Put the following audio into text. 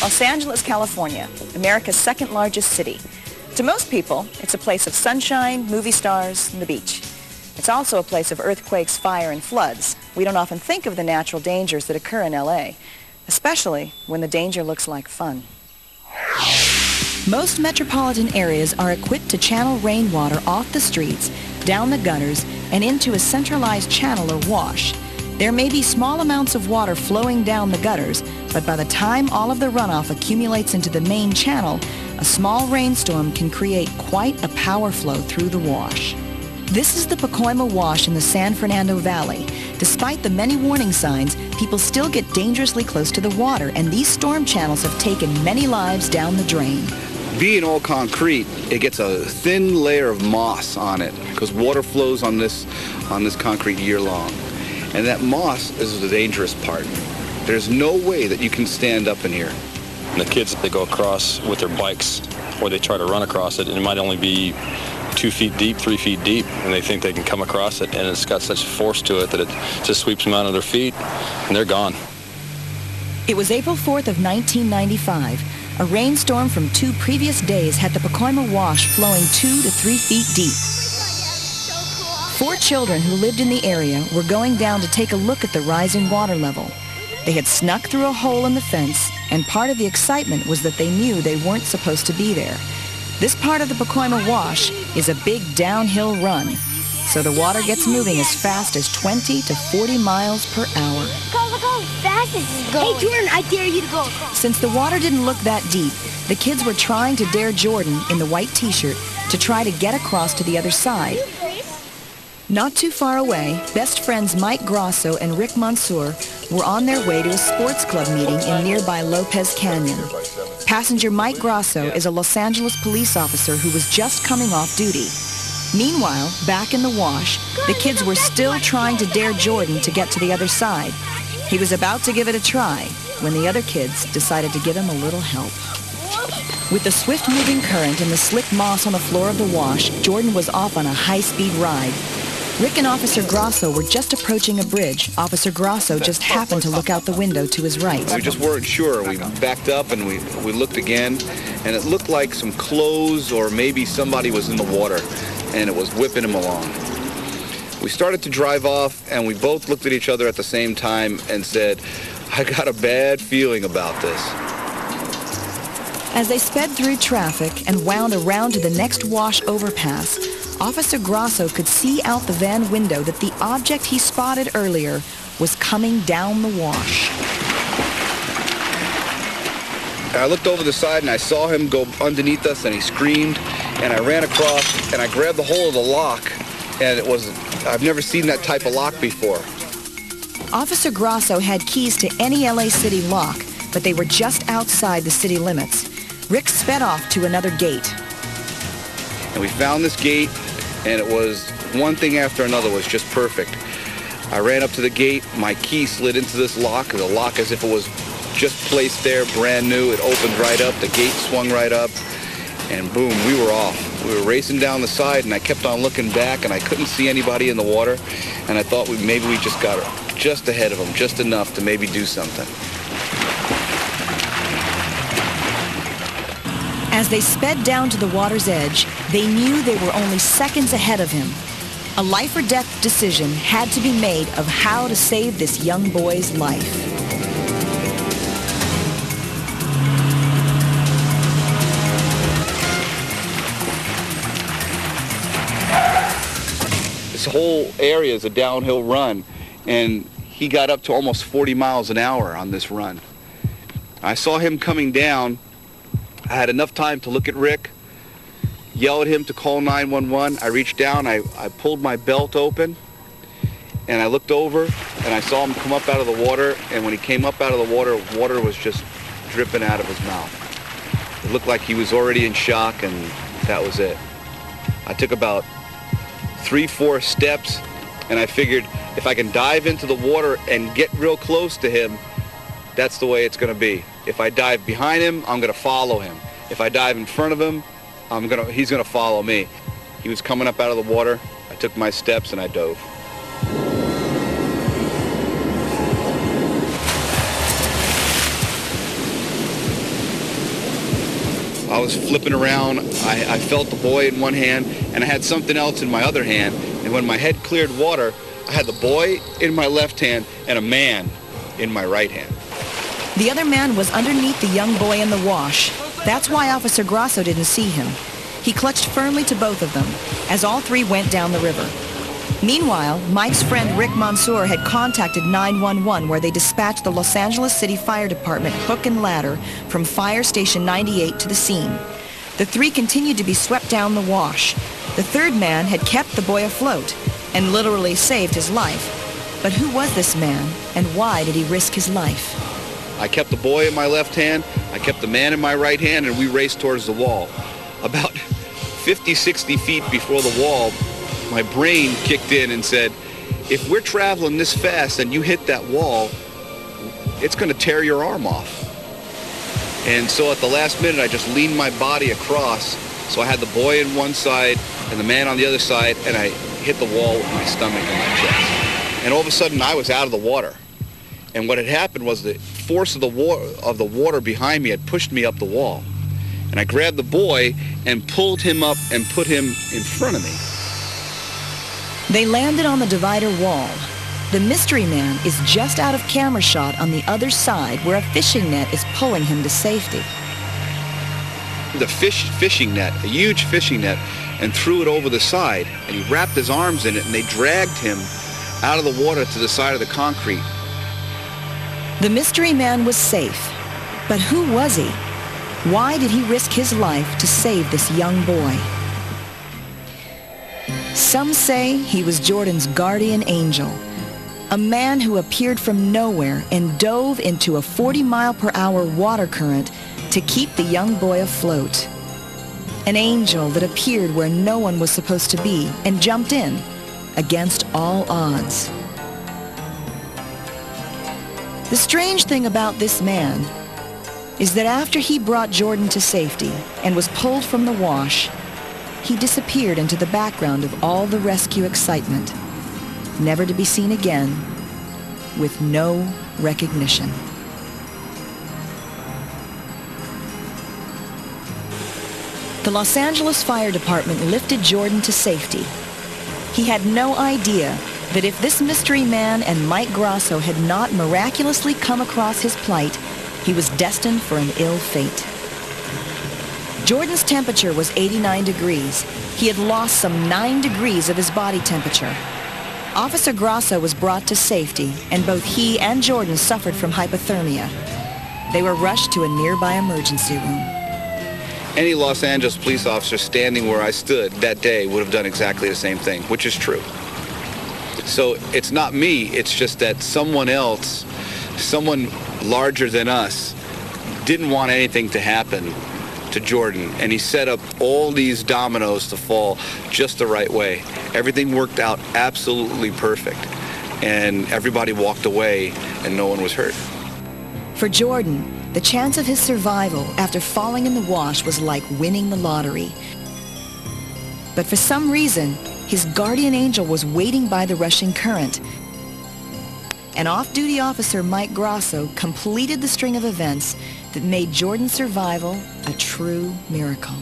Los Angeles, California, America's second largest city. To most people, it's a place of sunshine, movie stars, and the beach. It's also a place of earthquakes, fire, and floods. We don't often think of the natural dangers that occur in LA, especially when the danger looks like fun. Most metropolitan areas are equipped to channel rainwater off the streets, down the gutters, and into a centralized channel or wash. There may be small amounts of water flowing down the gutters, but by the time all of the runoff accumulates into the main channel, a small rainstorm can create quite a power flow through the wash. This is the Pacoima Wash in the San Fernando Valley. Despite the many warning signs, people still get dangerously close to the water, and these storm channels have taken many lives down the drain. Being all concrete, it gets a thin layer of moss on it because water flows on this concrete year long. And that moss is the dangerous part. There's no way that you can stand up in here. And the kids, they go across with their bikes or they try to run across it, and it might only be 2 feet deep, 3 feet deep, and they think they can come across it, and it's got such force to it that it just sweeps them out of their feet, and they're gone. It was April 4th of 1995. A rainstorm from 2 previous days had the Pacoima Wash flowing 2 to 3 feet deep. 4 children who lived in the area were going down to take a look at the rising water level. They had snuck through a hole in the fence, and part of the excitement was that they knew they weren't supposed to be there. This part of the Pacoima Wash is a big downhill run, so the water gets moving as fast as 20 to 40 miles per hour. Look how fast this is going. Hey, Jordan, I dare you to go across. Since the water didn't look that deep, the kids were trying to dare Jordan in the white t-shirt to try to get across to the other side. Not too far away, best friends Mike Grosso and Rick Mansour were on their way to a sports club meeting in nearby Lopez Canyon. Passenger Mike Grosso is a Los Angeles police officer who was just coming off duty. Meanwhile, back in the wash, the kids were still trying to dare Jordan to get to the other side. He was about to give it a try when the other kids decided to give him a little help. With the swift-moving current and the slick moss on the floor of the wash, Jordan was off on a high-speed ride. Rick and Officer Grosso were just approaching a bridge. Officer Grosso just happened to look out the window to his right. We just weren't sure. We backed up and we looked again, and it looked like some clothes or maybe somebody was in the water, and it was whipping him along. We started to drive off, and we both looked at each other at the same time and said, I got a bad feeling about this. As they sped through traffic and wound around to the next wash overpass, Officer Grosso could see out the van window that the object he spotted earlier was coming down the wash. I looked over the side and I saw him go underneath us, and he screamed, and I ran across and I grabbed the whole of the lock, and I've never seen that type of lock before. Officer Grosso had keys to any LA City lock, but they were just outside the city limits. Rick sped off to another gate. And we found this gate, and it was one thing after another was just perfect. I ran up to the gate, my key slid into this lock, the lock as if it was just placed there, brand new. It opened right up, the gate swung right up, and boom, we were off. We were racing down the side, and I kept on looking back, and I couldn't see anybody in the water, and I thought maybe we just got just ahead of them, just enough to maybe do something. As they sped down to the water's edge, they knew they were only seconds ahead of him. A life or death decision had to be made of how to save this young boy's life. This whole area is a downhill run, and he got up to almost 40 miles an hour on this run. I saw him coming down. I had enough time to look at Rick, yell at him to call 911. I reached down, I pulled my belt open, and I looked over, and I saw him come up out of the water, and when he came up out of the water, water was just dripping out of his mouth. It looked like he was already in shock, and that was it. I took about 3-4 steps, and I figured if I can dive into the water and get real close to him, that's the way it's going to be. If I dive behind him, I'm going to follow him. If I dive in front of him, he's going to follow me. He was coming up out of the water. I took my steps and I dove. I was flipping around. I felt the buoy in one hand, and I had something else in my other hand. And when my head cleared water, I had the buoy in my left hand and a man in my right hand. The other man was underneath the young boy in the wash. That's why Officer Grasso didn't see him. He clutched firmly to both of them as all three went down the river. Meanwhile, Mike's friend Rick Mansour had contacted 911, where they dispatched the Los Angeles City Fire Department hook and ladder from Fire Station 98 to the scene. The three continued to be swept down the wash. The third man had kept the boy afloat and literally saved his life. But who was this man, and why did he risk his life? I kept the boy in my left hand, I kept the man in my right hand, and we raced towards the wall. About 50, 60 feet before the wall, my brain kicked in and said, if we're traveling this fast and you hit that wall, it's going to tear your arm off. And so at the last minute, I just leaned my body across. So I had the boy on one side and the man on the other side, and I hit the wall with my stomach and my chest. And all of a sudden, I was out of the water. And what had happened was the force of the water behind me had pushed me up the wall. And I grabbed the boy and pulled him up and put him in front of me. They landed on the divider wall. The mystery man is just out of camera shot on the other side, where a fishing net is pulling him to safety. The fishing net, a huge fishing net, and threw it over the side. And he wrapped his arms in it, and they dragged him out of the water to the side of the concrete. The mystery man was safe. But who was he? Why did he risk his life to save this young boy? Some say he was Jordan's guardian angel, a man who appeared from nowhere and dove into a 40-mile-per-hour water current to keep the young boy afloat. An angel that appeared where no one was supposed to be and jumped in against all odds. The strange thing about this man is that after he brought Jordan to safety and was pulled from the wash, he disappeared into the background of all the rescue excitement, never to be seen again, with no recognition. The Los Angeles Fire Department lifted Jordan to safety. He had no idea that if this mystery man and Mike Grasso had not miraculously come across his plight, he was destined for an ill fate. Jordan's temperature was 89 degrees. He had lost some 9 degrees of his body temperature. Officer Grasso was brought to safety, and both he and Jordan suffered from hypothermia. They were rushed to a nearby emergency room. Any Los Angeles police officer standing where I stood that day would have done exactly the same thing, which is true. So it's not me, it's just that someone else, someone larger than us, didn't want anything to happen to Jordan, and he set up all these dominoes to fall just the right way. Everything worked out absolutely perfect, and everybody walked away and no one was hurt. For Jordan, the chance of his survival after falling in the wash was like winning the lottery. But for some reason, his guardian angel was waiting by the rushing current. And off-duty officer Mike Grasso completed the string of events that made Jordan's survival a true miracle.